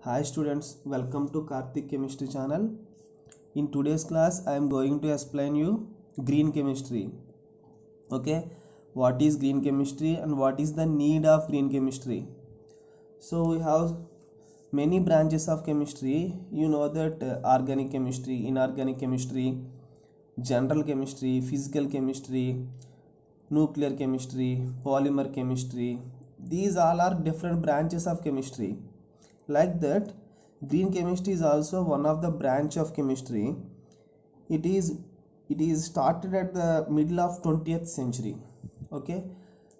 Hi students, welcome to Karthik Chemistry channel. In today's class, I am going to explain you green chemistry. Okay, what is green chemistry and what is the need of green chemistry? So we have many branches of chemistry. You know that organic chemistry, inorganic chemistry, general chemistry, physical chemistry, nuclear chemistry, polymer chemistry. These all are different branches of chemistry. Like that, green chemistry is also one of the branch of chemistry. It is started at the middle of 20th century. Okay,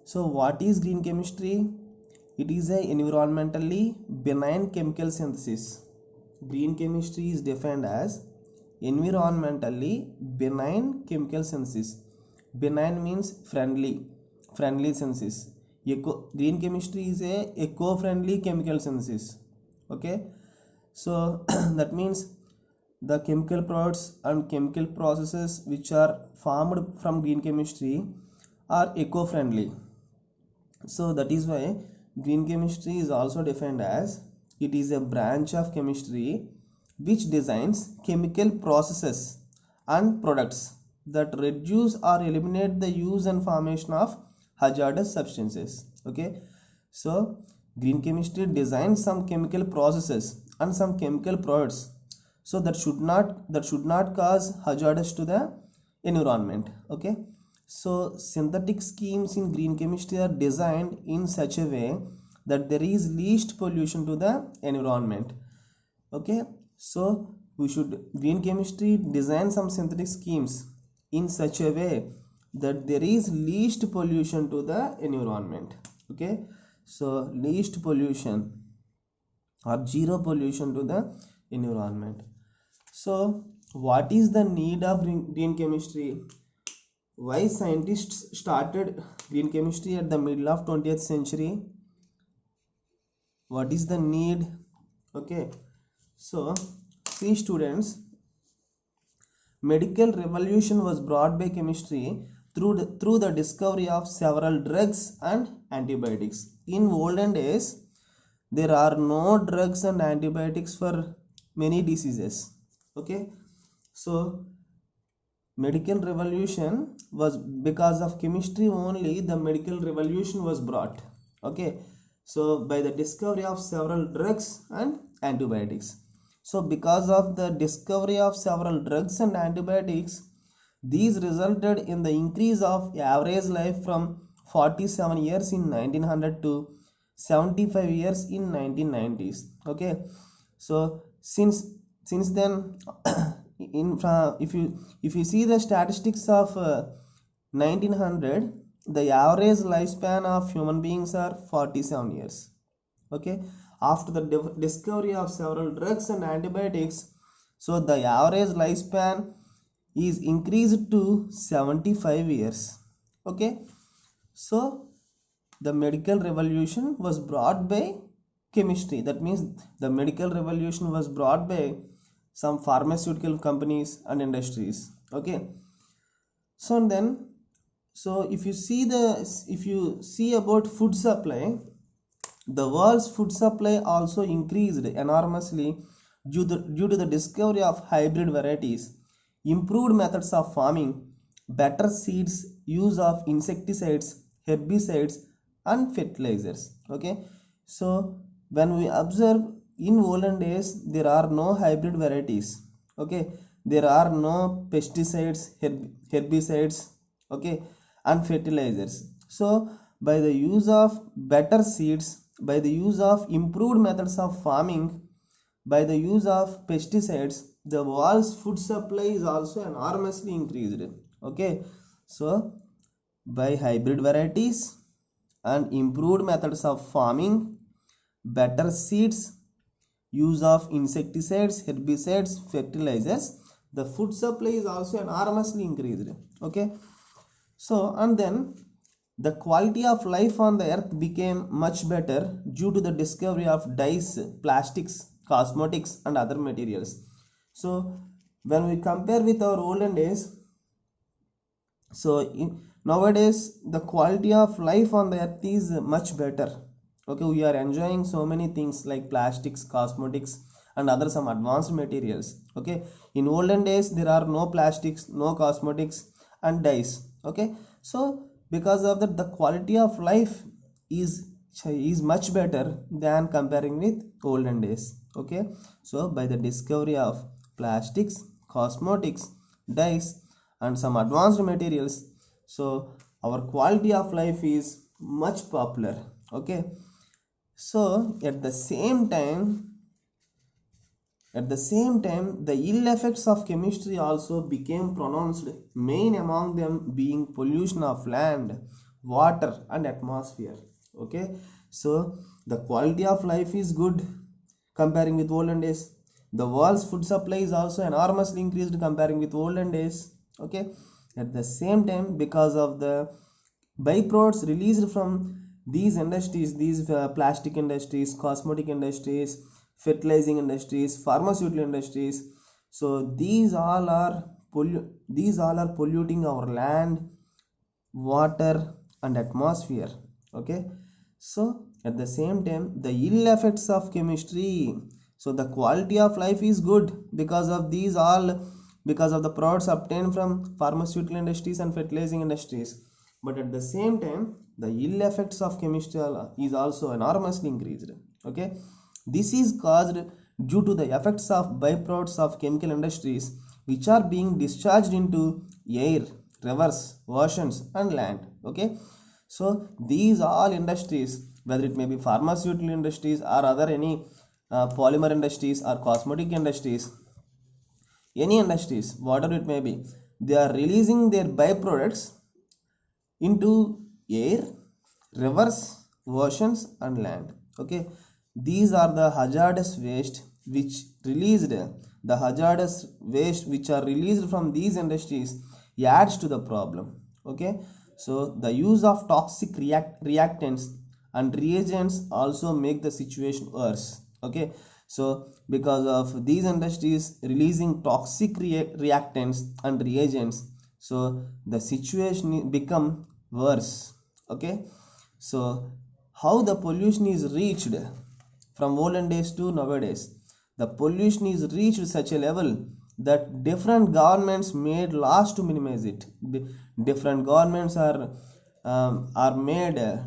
so what is green chemistry? It is a environmentally benign chemical synthesis. Green chemistry is defined as environmentally benign chemical synthesis. Benign means friendly synthesis. Green chemistry is a eco-friendly chemical synthesis. Okay, so that means the chemical products and chemical processes which are formed from green chemistry are eco-friendly. So that is why green chemistry is also defined as it is a branch of chemistry which designs chemical processes and products that reduce or eliminate the use and formation of hazardous substances. Okay, so green chemistry designs some chemical processes and some chemical products so that should not cause hazardous to the environment. Okay, so synthetic schemes in green chemistry are designed in such a way that there is least pollution to the environment. Okay, so we should green chemistry design some synthetic schemes in such a way that there is least pollution to the environment. Okay, so least pollution or zero pollution to the environment. So what is the need of green chemistry? Why scientists started green chemistry at the middle of 20th century? What is the need? Okay, so see students, medical revolution was brought by chemistry through the discovery of several drugs and antibiotics. In olden days, there are no drugs and antibiotics for many diseases. Okay, so medical revolution was because of chemistry only. The medical revolution was brought. Okay, so by the discovery of several drugs and antibiotics. So because of the discovery of several drugs and antibiotics, these resulted in the increase of average life from 47 years in 1900 to 75 years in 1990s. Okay, so since then if you see the statistics of 1900, the average lifespan of human beings are 47 years. Okay, after the discovery of several drugs and antibiotics, so the average lifespan is increased to 75 years. Okay, so the medical revolution was brought by chemistry. That means the medical revolution was brought by some pharmaceutical companies and industries. Okay, so then, so if you see about food supply, the world's food supply also increased enormously due to the discovery of hybrid varieties, improved methods of farming, better seeds, use of insecticides, herbicides, and fertilizers. Okay, so when we observe in olden days, there are no hybrid varieties. Okay, there are no pesticides, herbicides, okay, and fertilizers. So by the use of better seeds, by the use of improved methods of farming, by the use of pesticides, the world's food supply is also enormously increased. Okay, so by hybrid varieties and improved methods of farming, better seeds, use of insecticides, herbicides, fertilizers, the food supply is also enormously increased. Okay, so and then the quality of life on the earth became much better due to the discovery of dyes, plastics, cosmetics, and other materials. So when we compare with our olden days, so nowadays the quality of life on the earth is much better. Okay, we are enjoying so many things like plastics, cosmetics, and other some advanced materials. Okay, in olden days there are no plastics, no cosmetics, and dyes. Okay, so because of that, the quality of life is is much better than comparing with olden days. Okay, so by the discovery of plastics, cosmetics, dyes, and some advanced materials, so our quality of life is much popular. Okay, so at the same time, the ill effects of chemistry also became pronounced, main among them being pollution of land, water, and atmosphere. Okay, so the quality of life is good comparing with olden days. The world's food supply is also enormously increased comparing with olden days. Okay, at the same time, because of the byproducts released from these industries, these plastic industries, cosmetic industries, fertilizing industries, pharmaceutical industries, so these all are polluting our land, water, and atmosphere. Okay, so at the same time, the ill effects of chemistry, so the quality of life is good because of these all, because of the products obtained from pharmaceutical industries and fertilizing industries. But at the same time, the ill effects of chemistry is also enormously increased. Okay, this is caused due to the effects of byproducts of chemical industries, which are being discharged into air, rivers, oceans, and land. Okay, so these all industries, whether it may be pharmaceutical industries or other any polymer industries or cosmetic industries, any industries, whatever it may be, they are releasing their byproducts into air, rivers, oceans, and land. Okay, these are the hazardous waste which released the hazardous waste which are released from these industries adds to the problem. Okay, so the use of toxic reactants and reagents also make the situation worse. Okay, so because of these industries releasing toxic reactants and reagents, so the situation become worse. Okay, so how the pollution is reached from olden days to nowadays, the pollution is reached such a level that different governments made laws to minimize it. Different governments are made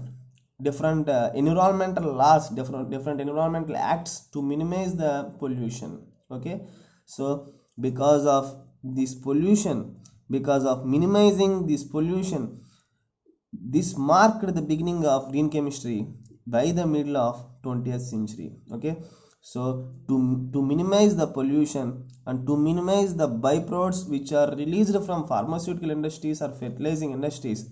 different environmental laws, different environmental acts to minimize the pollution. Okay, so because of this pollution, because of minimizing this pollution, this marked the beginning of green chemistry by the middle of 20th century. Okay, so to minimize the pollution and to minimize the byproducts which are released from pharmaceutical industries or fertilizing industries,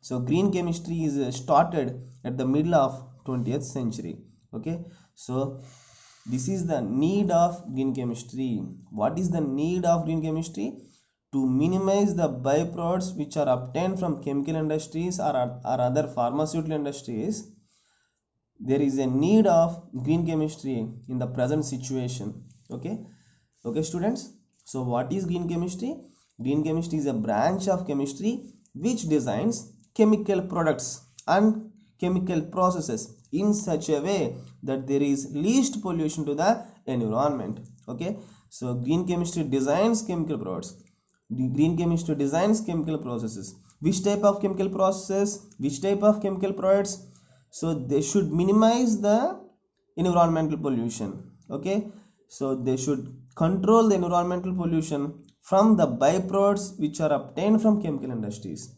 so green chemistry is started at the middle of 20th century. Okay, so this is the need of green chemistry. What is the need of green chemistry? To minimize the byproducts which are obtained from chemical industries or other pharmaceutical industries. There is a need of green chemistry in the present situation. Okay, okay students, so what is green chemistry? Green chemistry is a branch of chemistry which designs chemical products and chemical processes in such a way that there is least pollution to the environment. Okay, so green chemistry designs chemical products. The green chemistry designs chemical processes. Which type of chemical processes? Which type of chemical products? So they should minimize the environmental pollution. Okay, so they should control the environmental pollution from the byproducts which are obtained from chemical industries.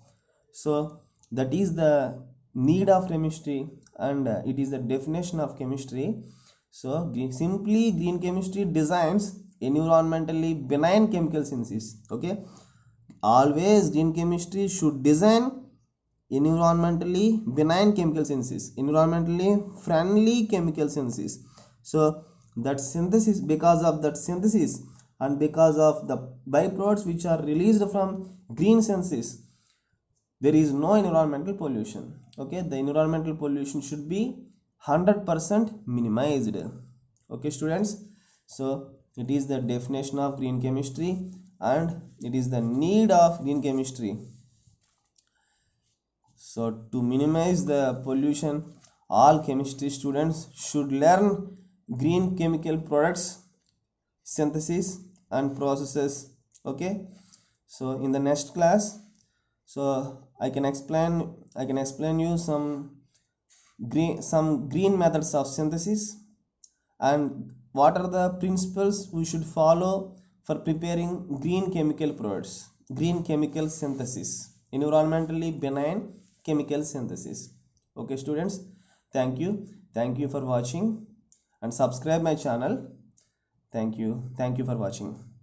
So that is the need of chemistry, and it is the definition of chemistry. So simply green chemistry designs environmentally benign chemical synthesis. Okay, always green chemistry should design environmentally benign chemical synthesis, environmentally friendly chemical synthesis. So that synthesis, because of that synthesis and because of the byproducts which are released from green synthesis, there is no environmental pollution. Okay, the environmental pollution should be 100% minimized. Okay students, so it is the definition of green chemistry and it is the need of green chemistry. So to minimize the pollution all chemistry students should learn green chemical products synthesis and processes. Okay, so in the next class, so I can explain you some green methods of synthesis, and what are the principles we should follow for preparing green chemical products, green chemical synthesis, environmentally benign chemical synthesis. Okay students, thank you for watching, and subscribe my channel. Thank you for watching.